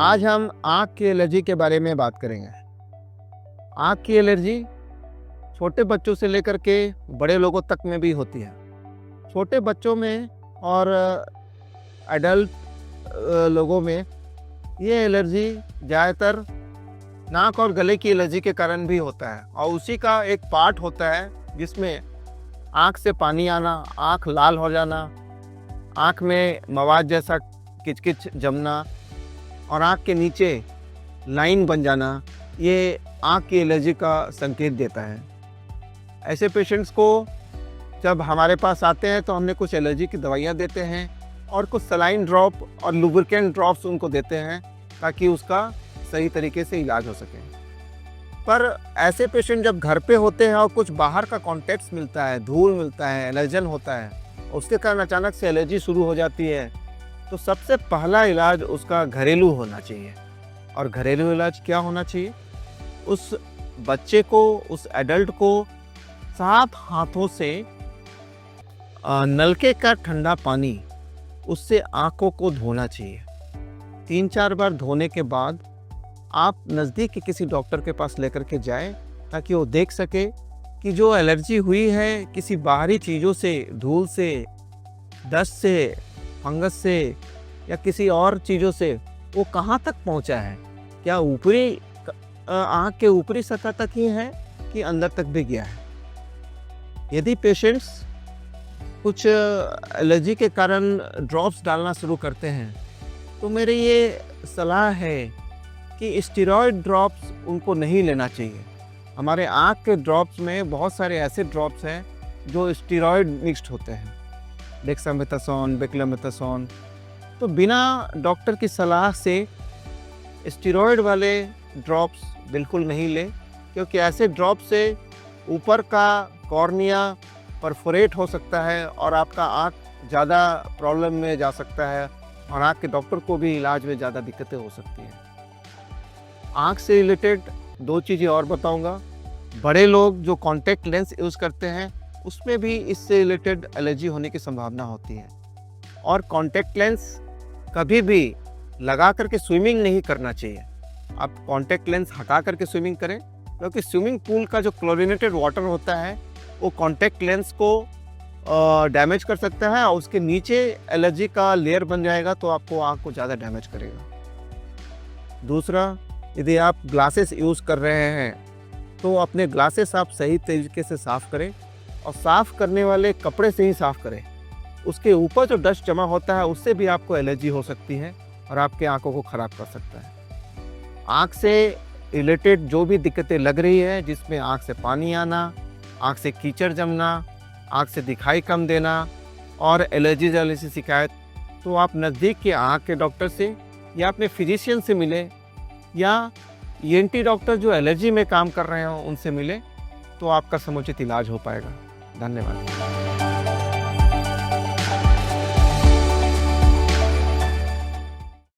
आज हम आँख की एलर्जी के बारे में बात करेंगे। आँख की एलर्जी छोटे बच्चों से लेकर के बड़े लोगों तक में भी होती है। छोटे बच्चों में और एडल्ट लोगों में ये एलर्जी ज़्यादातर नाक और गले की एलर्जी के कारण भी होता है और उसी का एक पार्ट होता है जिसमें आँख से पानी आना, आँख लाल हो जाना, आँख में मवाद जैसा किचकिच जमना और आँख के नीचे लाइन बन जाना, ये आँख की एलर्जी का संकेत देता है। ऐसे पेशेंट्स को जब हमारे पास आते हैं तो हमने कुछ एलर्जी की दवाइयाँ देते हैं और कुछ सलाइन ड्रॉप और लुब्रिकेंट ड्रॉप्स उनको देते हैं ताकि उसका सही तरीके से इलाज हो सके। पर ऐसे पेशेंट जब घर पे होते हैं और कुछ बाहर का कॉन्टेक्ट मिलता है, धूल मिलता है, एलर्जन होता है, उसके कारण अचानक से एलर्जी शुरू हो जाती है, तो सबसे पहला इलाज उसका घरेलू होना चाहिए। और घरेलू इलाज क्या होना चाहिए? उस बच्चे को, उस एडल्ट को साफ हाथों से नलके का ठंडा पानी उससे आँखों को धोना चाहिए। 3-4 बार धोने के बाद आप नज़दीक के किसी डॉक्टर के पास लेकर के जाएं ताकि वो देख सके कि जो एलर्जी हुई है किसी बाहरी चीज़ों से, धूल से, डस्ट से, फंगस से या किसी और चीज़ों से, वो कहाँ तक पहुँचा है। क्या ऊपरी आँख के ऊपरी सतह तक ही है कि अंदर तक भी गया है। यदि पेशेंट्स कुछ एलर्जी के कारण ड्रॉप्स डालना शुरू करते हैं तो मेरी ये सलाह है कि स्टेरॉयड ड्रॉप्स उनको नहीं लेना चाहिए। हमारे आँख के ड्रॉप्स में बहुत सारे ऐसे ड्रॉप्स हैं जो स्टेरॉयड मिक्स्ड होते हैं, डेक्सामेथासोन, बेक्लोमेथासोन। तो बिना डॉक्टर की सलाह से स्टेरॉयड वाले ड्रॉप्स बिल्कुल नहीं लें, क्योंकि ऐसे ड्रॉप से ऊपर का कॉर्निया परफोरेट हो सकता है और आपका आँख ज़्यादा प्रॉब्लम में जा सकता है और आँख के डॉक्टर को भी इलाज में ज़्यादा दिक्कतें हो सकती हैं। आँख से रिलेटेड 2 चीज़ें और बताऊंगा। बड़े लोग जो कॉन्टैक्ट लेंस यूज़ करते हैं उसमें भी इससे रिलेटेड एलर्जी होने की संभावना होती है। और कॉन्टैक्ट लेंस कभी भी लगा करके स्विमिंग नहीं करना चाहिए। आप कॉन्टैक्ट लेंस हटा करके स्विमिंग करें, क्योंकि स्विमिंग पूल का जो क्लोरीनेटेड वाटर होता है वो कॉन्टैक्ट लेंस को डैमेज कर सकता है और उसके नीचे एलर्जी का लेयर बन जाएगा तो आपको आँख को ज़्यादा डैमेज करेगा। दूसरा, यदि आप ग्लासेस यूज़ कर रहे हैं तो अपने ग्लासेस आप सही तरीके से साफ़ करें और साफ़ करने वाले कपड़े से ही साफ़ करें। उसके ऊपर जो डस्ट जमा होता है उससे भी आपको एलर्जी हो सकती है और आपके आँखों को ख़राब कर सकता है। आँख से रिलेटेड जो भी दिक्कतें लग रही है, जिसमें आँख से पानी आना, आँख से कीचड़ जमना, आँख से दिखाई कम देना और एलर्जी वाली सी शिकायत, तो आप नज़दीक के आँख के डॉक्टर से या अपने फिजिशियन से मिलें या ENT डॉक्टर जो एलर्जी में काम कर रहे हो उनसे मिलें, तो आपका समुचित इलाज हो पाएगा। धन्यवाद।